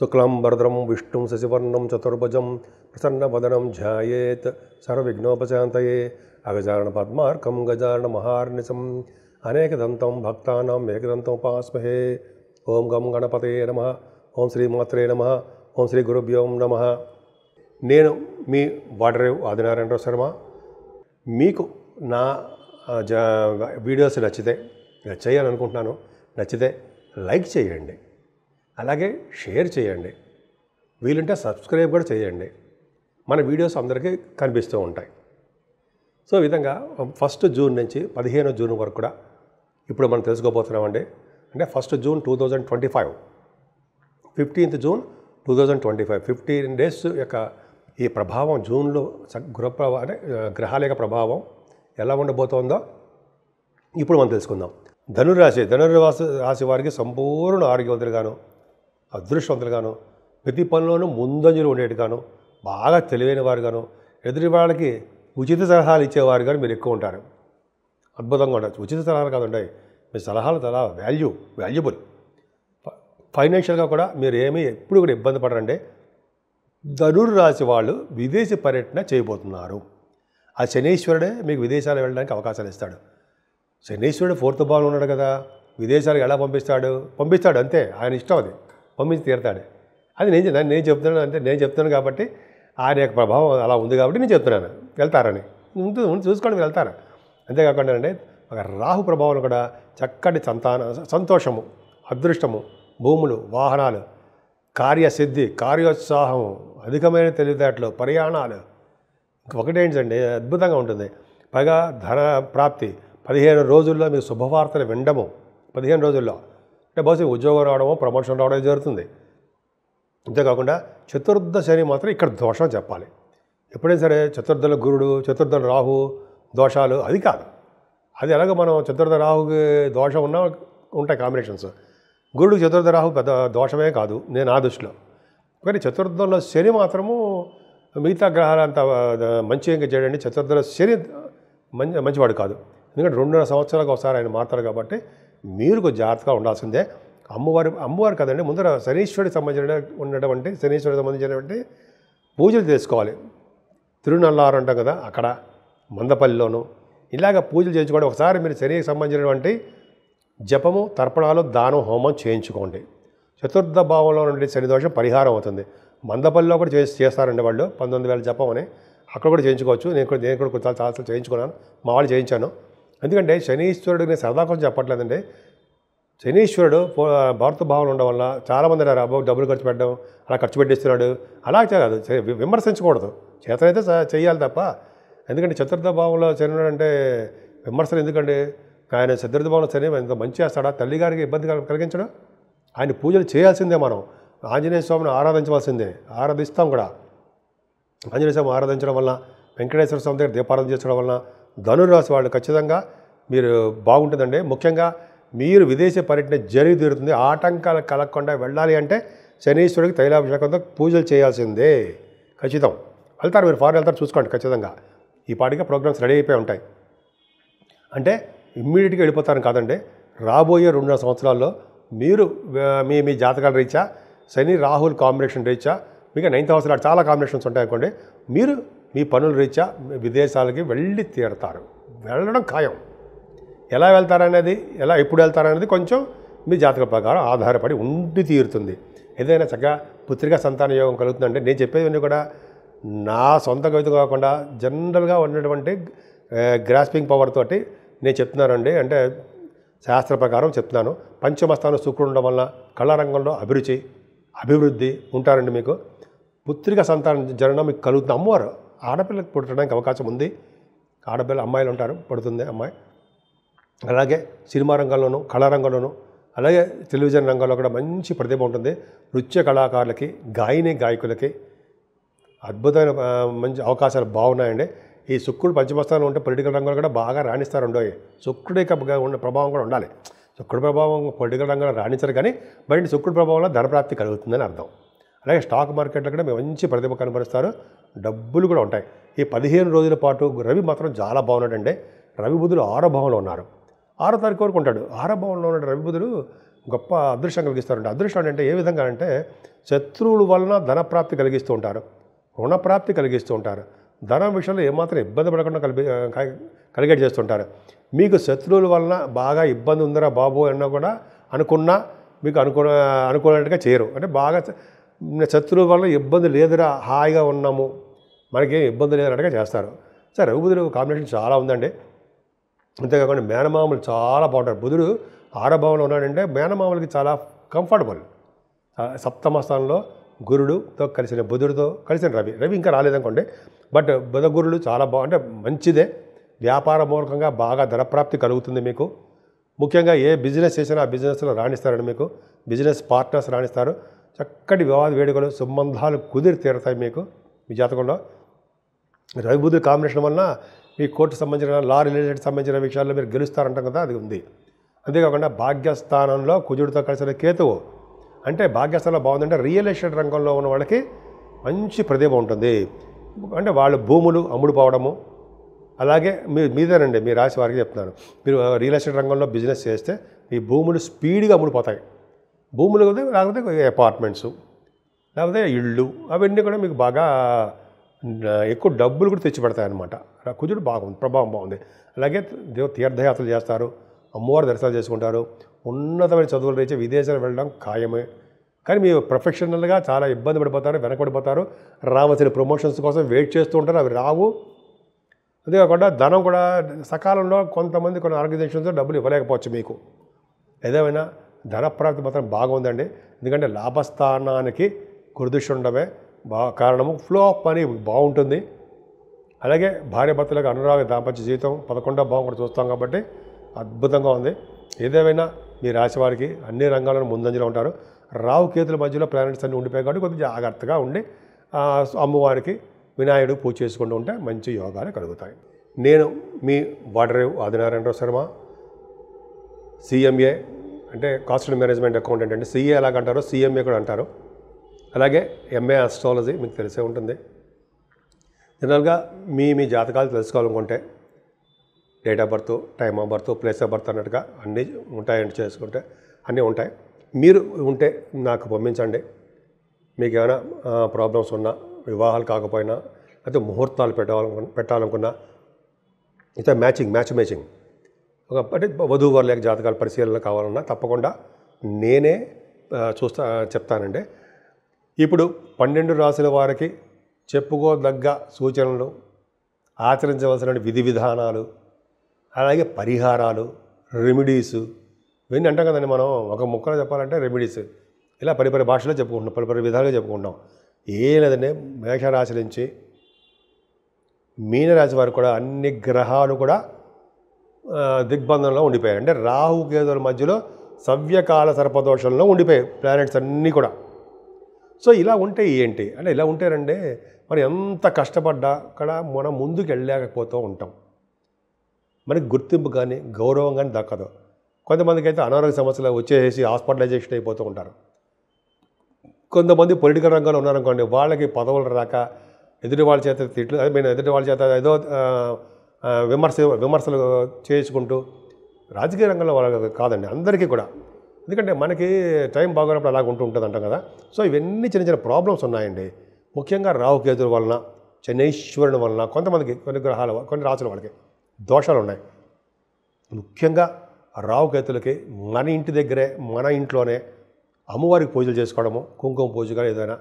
శుక్లాంబరధరం విష్ణుం శశివర్ణం చతుర్భుజం ప్రసన్నవదనం ధ్యాయేత్ సర్వవిఘ్నోపశాంతయే అగజానన పద్మార్కం గజానన మహార్నిశం అనేకదంతం భక్తానాం ఏకదంతం ఉపాస్మహే. ఓం గం గణపతయే నమః. ఓం శ్రీమాత్రే నమః. ఓం శ్రీ గురుభ్యో నమః. నేను మీ వాడరేవు ఆదినారాయణరావు శర్మ. మీకు నా వీడియోస్ నచ్చితే చేయాలనుకుంటున్నాను. నచ్చితే లైక్ చేయండి, అలాగే షేర్ చేయండి, వీలుంటే సబ్స్క్రైబ్ కూడా చేయండి. మన వీడియోస్ అందరికీ కనిపిస్తూ ఉంటాయి. సో ఈ విధంగా 1 జూన్ నుంచి 15 జూన్ వరకు కూడా ఇప్పుడు మనం తెలుసుకోబోతున్నామండి. అంటే 1 జూన్ 2025, 15th జూన్ 2025, 15 డేస్ యొక్క ఈ ప్రభావం జూన్లో అంటే గ్రహాల యొక్క ప్రభావం ఎలా ఉండబోతోందో ఇప్పుడు మనం తెలుసుకుందాం. ధనుర్రాశి వారికి సంపూర్ణ ఆరోగ్యవంతులుగాను, అదృష్టవంతులుగాను, ప్రతి పనిలోనూ ముందంజలు ఉండేట్టుగాను, బాగా తెలివైన వారుగాను, ఎదుటి వాళ్ళకి ఉచిత సలహాలు ఇచ్చేవారు కానీ మీరు ఎక్కువ ఉంటారు. అద్భుతంగా ఉండొచ్చు. ఉచిత సలహాలు కాదండి, మీ సలహాలు చాలా వాల్యుబుల్. ఫైనాన్షియల్గా కూడా మీరు ఎప్పుడు కూడా ఇబ్బంది పడరండి. ధనుర్రాశి వాళ్ళు విదేశీ పర్యటన చేయబోతున్నారు. ఆ శనీశ్వరుడే మీకు విదేశాలు వెళ్ళడానికి అవకాశాలు ఇస్తాడు. శనీశ్వరుడు 4th భావంలో ఉన్నాడు కదా, విదేశాలకు ఎలా పంపిస్తాడు అంతే, ఆయన ఇష్టం, అది పంపించి తీరుతాడు. అది నేను చెప్తున్నాను, అంటే నేను చెప్తున్నాను కాబట్టి ఆయన యొక్క ప్రభావం అలా ఉంది కాబట్టి నేను చెప్తున్నాను. వెళ్తారని చూసుకోండి, మీరు వెళ్తారు. అంతేకాకుండా అండి, ఒక రాహు ప్రభావం కూడా చక్కటి సంతోషము, అదృష్టము, భూములు, వాహనాలు, కార్యసిద్ధి, కార్యోత్సాహము, అధికమైన తెలివితేటలు, ప్రయాణాలు, ఒకటేంటండి అద్భుతంగా ఉంటుంది. పైగా ధన ప్రాప్తి 15 రోజుల్లో మీకు శుభవార్తలు వినడము. 15 రోజుల్లో అంటే బహుశా ఉద్యోగం రావడమో ప్రమోషన్ రావడం జరుగుతుంది. అంతేకాకుండా చతుర్థ శని మాత్రం ఇక్కడ దోషం చెప్పాలి. ఎప్పుడైనా సరే చతుర్థుల గురుడు, చతుర్థుల రాహు దోషాలు అది కాదు. అది ఎలాగో మనం చతుర్థ రాహుకి దోషం ఉంటాయి కాంబినేషన్స్. గురుడికి చతుర్థ రాహు పెద్ద దోషమే కాదు నేను నా దృష్టిలో. కానీ చతుర్థంలో శని మాత్రము మిగతా గ్రహాలంత మంచి ఇంకా చేయడండి. చతుర్థంలో శని మంచివాడు కాదు. ఎందుకంటే 2.5 సంవత్సరాలకు ఒకసారి ఆయన మారుతారు కాబట్టి మీరు కొంచెం జాగ్రత్తగా ఉండాల్సిందే. అమ్మవారు కదండి, ముందర శనీశ్వరుడికి సంబంధించినటువంటి పూజలు చేసుకోవాలి. తిరునల్లారు అంటాం కదా, అక్కడ మందపల్లిలోను ఇలాగ పూజలు చేయించుకోండి. ఒకసారి మీరు శనికి సంబంధించినటువంటి జపము, తర్పణాలు, దానం, హోమం చేయించుకోండి. చతుర్థ భావంలో నుండి శని దోషం పరిహారం అవుతుంది. మందపల్లిలో కూడా చేస్తారండి వాళ్ళు, 19,000 జపం అని, అక్కడ కూడా చేయించుకోవచ్చు. నేను కూడా కొంచెం చాలా చేయించుకున్నాను, మా వాళ్ళు చేయించాను. ఎందుకంటే శనీశ్వరుడు నేను సరదా కోసం చెప్పట్లేదండి. శనీశ్వరుడు భారత భావనలు ఉండడం వల్ల చాలామంది డబ్బులు ఖర్చు పెట్టడం, అలా ఖర్చు పెట్టిస్తున్నాడు, అలా కాదు. విమర్శించకూడదు, చేతనైతే చేయాలి తప్ప. ఎందుకంటే చతుర్థ భావంలో శని అంటే విమర్శలు ఎందుకండి? ఆయన చతుర్థ భావంలో శని ఎంత మంచి చేస్తాడా? తల్లిగారికి ఇబ్బంది కలిగించడం. ఆయన పూజలు చేయాల్సిందే. మనం ఆంజనేయ స్వామిని ఆరాధించవలసిందే, ఆరాధిస్తాం కూడా. ఆంజనేయ స్వామి ఆరాధించడం వల్ల, వెంకటేశ్వర స్వామి దగ్గర దీపారాధన చేసుకోవడం వల్ల ధనుర్రాశి వాళ్ళు ఖచ్చితంగా మీరు బాగుంటుందండి. ముఖ్యంగా మీరు విదేశీ పర్యటన జరిగి తీరుతుంది. ఆటంకాలు కలగకుండా వెళ్ళాలి అంటే శనీశ్వరుడికి తైలాభిషేకంతో పూజలు చేయాల్సిందే, ఖచ్చితం. వెళ్తారు, మీరు ఫారెన్ వెళ్తారు, చూసుకోండి ఖచ్చితంగా. ఈ పాటిగా ప్రోగ్రామ్స్ రెడీ అయిపోయి ఉంటాయి. అంటే ఇమ్మీడియట్గా వెళ్ళిపోతారని కాదండి, రాబోయే 2.5 సంవత్సరాల్లో మీరు మీ జాతకాల రీత్యా, శని రాహుల్ కాంబినేషన్ రీత్యా, మీకు 9th house చాలా కాంబినేషన్స్ ఉంటాయి అనుకోండి, మీరు మీ పనుల రీత్యా విదేశాలకి వెళ్ళి తీరుతారు. వెళ్ళడం ఖాయం. ఎలా వెళ్తారనేది, ఎప్పుడు వెళ్తారనేది కొంచెం మీ జాతక ప్రకారం ఆధారపడి ఉండి తీరుతుంది. ఏదైనా చక్కగా పుత్రికా సంతాన యోగం కలుగుతుందంటే నేను చెప్పేవన్నీ కూడా నా సొంత కవిత కాకుండా జనరల్గా ఉన్నటువంటి గ్రాస్పింగ్ పవర్ తోటి నేను చెప్తున్నానండి. అంటే శాస్త్ర ప్రకారం చెప్తున్నాను. పంచమస్థానం శుక్రుడు ఉండడం వల్ల కళారంగంలో అభివృద్ధి ఉంటారండి. మీకు పుత్రిక సంతానం జరగడం మీకు కలుగుతుంది. అమ్మవారు ఆడపిల్లకి పుట్టడానికి అవకాశం ఉంది. అమ్మాయిలు ఉంటారు, పుడుతుంది అమ్మాయి. అలాగే సినిమా రంగంలోనూ, కళారంగంలోనూ, అలాగే టెలివిజన్ రంగంలో కూడా మంచి ప్రతిభ ఉంటుంది. నృత్య కళాకారులకి, గాయకులకి అద్భుతమైన మంచి అవకాశాలు బాగున్నాయండి. ఈ శుక్రుడు పంచమస్థానం ఉంటే పొలిటికల్ రంగంలో కూడా బాగా రాణిస్తారండో. శుక్రుడి ఉన్న ప్రభావం కూడా ఉండాలి. శుక్రుడి ప్రభావం పొలిటికల్ రంగంలో రాణించరు, కానీ బయట శుక్రుడి ప్రభావంలో ధనప్రాప్తి కలుగుతుందని అర్థం. అలాగే స్టాక్ మార్కెట్లో కూడా మంచి ప్రతిభ కనబరుస్తారు, డబ్బులు కూడా ఉంటాయి. ఈ 15 రోజుల పాటు రవి మాత్రం చాలా బాగున్నాడండి. రవి బుధులు 6వ భావంలో ఉన్నారు. 6వ తారీఖు వరకు ఉంటాడు. 6వ భావంలో ఉన్న రవి బుధులు గొప్ప అదృష్టం కలిగిస్తారండి. అదృష్టం అంటే ఏ విధంగా అంటే శత్రువుల వలన ధనప్రాప్తి కలిగిస్తూ ఉంటారు, రుణప్రాప్తి కలిగిస్తూ ఉంటారు. ధనం విషయంలో ఏమాత్రం ఇబ్బంది పడకుండా కలిగేట్ చేస్తుంటారు. మీకు శత్రువుల వలన బాగా ఇబ్బంది ఉందిరా బాబు అన్నా కూడా అనుకున్నా మీకు అనుకున్నట్టుగా చేయరు. అంటే బాగా శత్రువుల వలన ఇబ్బంది లేదురా, హాయిగా ఉన్నాము, మనకేం ఇబ్బంది లేదన్నట్టుగా చేస్తారు. సరే, రవి బుధుడు కాంబినేషన్ చాలా ఉందండి. అంతేకాకుండా మేనమామలు చాలా బాగుంటారు. బుధుడు ఆరభావంలో ఉన్నాడంటే మేనమామలకి చాలా కంఫర్టబుల్. సప్తమ స్థానంలో గురుడుతో కలిసిన బుధుడితో కలిసిన రవి ఇంకా రాలేదనుకోండి. బట్ బుధ గురుడు చాలా అంటే మంచిదే. వ్యాపార మూలకంగా బాగా ధనప్రాప్తి కలుగుతుంది మీకు. ముఖ్యంగా ఏ బిజినెస్ చేసినా ఆ బిజినెస్లో రాణిస్తారండి. మీకు బిజినెస్ పార్ట్నర్స్ రాణిస్తారు. చక్కటి వివాద వేడుకలు సంబంధాలు కుదిరి తీరుతాయి మీకు మీ జాతకంలో. రవి బుధుడు కాంబినేషన్ వలన మీ కోర్టు సంబంధించిన లా రిలేటెడ్ సంబంధించిన విషయాల్లో మీరు గెలుస్తారంటాం కదా, అది ఉంది. అంతేకాకుండా భాగ్యస్థానంలో కుజుడితో కలిసిన కేతువు అంటే భాగ్యస్థానంలో బాగుందంటే రియల్ ఎస్టేట్ రంగంలో ఉన్న వాళ్ళకి మంచి ప్రతిభ ఉంటుంది. అంటే వాళ్ళు భూములు అమ్ముడుపోవడము, అలాగే మీదేనండి మీ రాశి వారికి చెప్తున్నాను. మీరు రియల్ ఎస్టేట్ రంగంలో బిజినెస్ చేస్తే మీ భూములు స్పీడ్గా అమ్ముడుపోతాయి. భూములు లేకపోతే అపార్ట్మెంట్స్, లేకపోతే ఇళ్ళు, అవన్నీ కూడా మీకు బాగా ఎక్కువ డబ్బులు కూడా తెచ్చిపెడతాయి అన్నమాట. కుజుడు బాగుంది, ప్రభావం బాగుంది. అలాగే తీర్థయాత్రలు చేస్తారు, అమ్మవారి దర్శనాలు చేసుకుంటారు, ఉన్నతమైన చదువులు రీచే విదేశాలు వెళ్ళడం ఖాయమే. కానీ మీరు ప్రొఫెషనల్గా చాలా ఇబ్బంది పడిపోతారు, వెనకబడిపోతారు. రావాల్సిన ప్రమోషన్స్ కోసం వెయిట్ చేస్తూ ఉంటారు, అవి రావు. అంతేకాకుండా ధనం కూడా సకాలంలో కొన్ని ఆర్గనైజేషన్స్ డబ్బులు ఇవ్వలేకపోవచ్చు మీకు. ఏదేమైనా ధనప్రాప్తి మాత్రం బాగుందండి. ఎందుకంటే లాభస్థానానికి గురుదృష్టి ఉండడమే కారణము. ఫ్లో ఆఫ్ మనీ బాగుంటుంది. అలాగే భార్యాభర్తలకు అనురాగ దాంపత్య జీవితం 11వ భావం కూడా చూస్తాం కాబట్టి అద్భుతంగా ఉంది. ఏదేమైనా మీ రాశి వారికి అన్ని రంగాలను ముందంజలో ఉంటారు. రావు కేతుల మధ్యలో ప్లానెట్స్ అన్నీ ఉండిపోయాయి కాబట్టి కొద్దిగా జాగ్రత్తగా ఉండి అమ్మవారికి వినాయకుడు పూజ చేసుకుంటూ ఉంటే మంచి యోగాలు కలుగుతాయి. నేను మీ వాడరేవు ఆదినారాయణరావు శర్మ, సిఎంఏ అంటే కాస్ట్ అండ్ మేనేజ్మెంట్ అకౌంటెంట్. అంటే సిఏ ఎలాగంటారో సిఎంఏ కూడా అంటారు. అలాగే ఎంఏ ఆస్ట్రాలజీ మీకు తెలిసే ఉంటుంది. జనరల్గా మీ జాతకాలు తెలుసుకోవాలనుకుంటే date of birth, time of birth, place of birth అన్నట్టుగా అన్నీ ఉంటాయండి. చేసుకుంటే అన్నీ ఉంటాయి. మీరు ఉంటే నాకు పంపించండి. మీకు ఏమైనా ప్రాబ్లమ్స్ ఉన్నా, వివాహాలు కాకపోయినా, లేకపోతే ముహూర్తాలు పెట్టాలనుకున్నా, అయితే మ్యాచ్ మేచింగ్ అంటే వధూవరుల జాతకాల పరిశీలన కావాలన్నా తప్పకుండా నేనే చెప్తానండి. ఇప్పుడు 12 రాశుల వారికి చెప్పుకోదగ్గ సూచనలు, ఆచరించవలసిన విధి విధానాలు, అలాగే పరిహారాలు, రెమెడీసు ఇవన్నీ అంటాం కదండి. మనం ఒక ముక్కలో చెప్పాలంటే రెమెడీస్ ఇలా పరిపరి భాషలో చెప్పుకుంటున్నాం, పరిపరి విధాలుగా చెప్పుకుంటున్నాం. ఏం లేదండి, మేషరాశి నుంచి మీనరాశి వారు కూడా అన్ని గ్రహాలు కూడా దిగ్బంధంలో ఉండిపోయారు. అంటే రాహు కేతుల మధ్యలో సవ్యకాల సర్పదోషంలో ఉండిపోయాయి ప్లానెట్స్ అన్నీ కూడా. సో ఇలా ఉంటే ఏంటి అంటే, ఇలా ఉంటేనంటే మనం ఎంత కష్టపడ్డా అక్కడ మనం ముందుకు వెళ్ళలేకపోతూ ఉంటాం. మనకి గుర్తింపు కానీ గౌరవం కానీ దక్కదు. కొంతమందికి అయితే అనారోగ్య సమస్యలు వచ్చేసి హాస్పిటలైజేషన్ అయిపోతూ ఉంటారు. కొంతమంది పొలిటికల్ రంగంలో ఉన్నారనుకోండి, వాళ్ళకి పదవులు రాక ఎదుటి వాళ్ళ చేత తిట్లు, ఎదుటి వాళ్ళ చేత ఏదో విమర్శలు చేసుకుంటూ, రాజకీయ రంగంలో వాళ్ళకి కాదండి, అందరికీ కూడా. ఎందుకంటే మనకి టైం బాగోనప్పుడు అలాగ ఉంటుంది అంటాం కదా. సో ఇవన్నీ చిన్న చిన్న ప్రాబ్లమ్స్ ఉన్నాయండి. ముఖ్యంగా రాహుకేతుల వలన, శనైశ్వరుని వలన కొంతమందికి కొన్ని రాసుల వాళ్ళకి దోషాలు ఉన్నాయి. ముఖ్యంగా రాహుకేతులకి మన ఇంటి దగ్గరే, మన ఇంట్లోనే అమ్మవారికి పూజలు చేసుకోవడము, కుంకుమ పూజ కానీ ఏదైనా,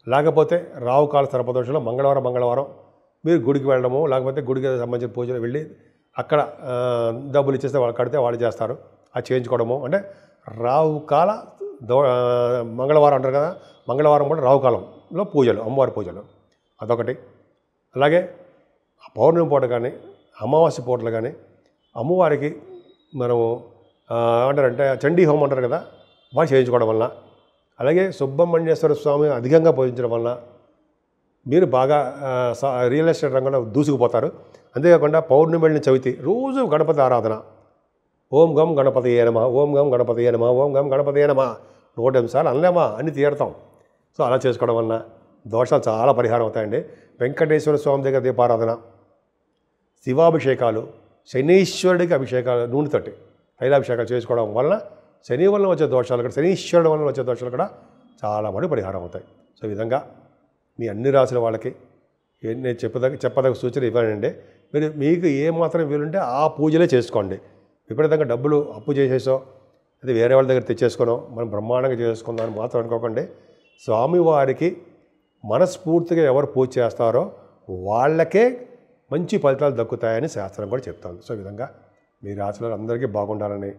లేకపోతే రాహుకాల సర్పదోషంలో మంగళవారం మీరు గుడికి వెళ్ళడము, లేకపోతే గుడికి సంబంధించిన పూజలు వెళ్ళి అక్కడ డబ్బులు ఇచ్చేస్తే వాళ్ళు కడితే వాళ్ళు చేస్తారు, అది చేయించుకోవడము. అంటే రాహుకాల మంగళవారం అంటారు కదా, మంగళవారం కూడా రాహుకాలంలో పూజలు, అమ్మవారి పూజలు అదొకటి. అలాగే పౌర్ణమి పూట కానీ అమావాస్య పూటలు కానీ అమ్మవారికి మనము ఏమంటారంటే చండీ హోమం అంటారు కదా, బాగా చేయించుకోవడం వలన, అలాగే సుబ్రహ్మణ్యేశ్వర స్వామి అధికంగా పూజించడం వలన మీరు బాగా రియల్ ఎస్టేట్ రంగంలో దూసుకుపోతారు. అంతేకాకుండా పౌర్ణమి వెళ్ళిన చవితి రోజు గణపతి ఆరాధన, ఓం గం గణపతయే నమః, ఓం గం గణపతయే నమః, ఓం గం గణపతయే నమః 108 సార్లు అనలేమా, అన్ని తీరుతాం. సో అలా చేసుకోవడం వలన దోషాలు చాలా పరిహారం అవుతాయండి. వెంకటేశ్వర స్వామి దగ్గర దీపారాధన, శివాభిషేకాలు, శనీశ్వరుడికి అభిషేకాలు, నూనెతోటి తైలాభిషేకాలు చేసుకోవడం వలన శని వలన వచ్చే దోషాలు కూడా, శనీశ్వరుడు వలన వచ్చే దోషాలు కూడా చాలా మటుకు పరిహారం అవుతాయి. సో ఈ విధంగా మీ అన్ని రాసుల వాళ్ళకి నేను చెప్పదగ్గ సూచన ఇవ్వనండి. మీకు ఏ మాత్రం వీలుంటే ఆ పూజలే చేసుకోండి. విపరీతంగా డబ్బులు అప్పు చేసేసో అది వేరే వాళ్ళ దగ్గర తెచ్చేసుకోనో మనం బ్రహ్మాండంగా చేసుకుందాం అని మాత్రం అనుకోకండి. స్వామివారికి మనస్ఫూర్తిగా ఎవరు పూజ చేస్తారో వాళ్ళకే మంచి ఫలితాలు దక్కుతాయని శాస్త్రం కూడా చెప్తాను. సో ఈ విధంగా మీ రాశులు అందరికీ బాగుండాలని,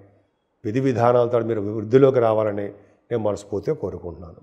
విధి విధానాలతో మీరు వృద్ధిలోకి రావాలని నేను మనస్ఫూర్తిగా కోరుకుంటున్నాను.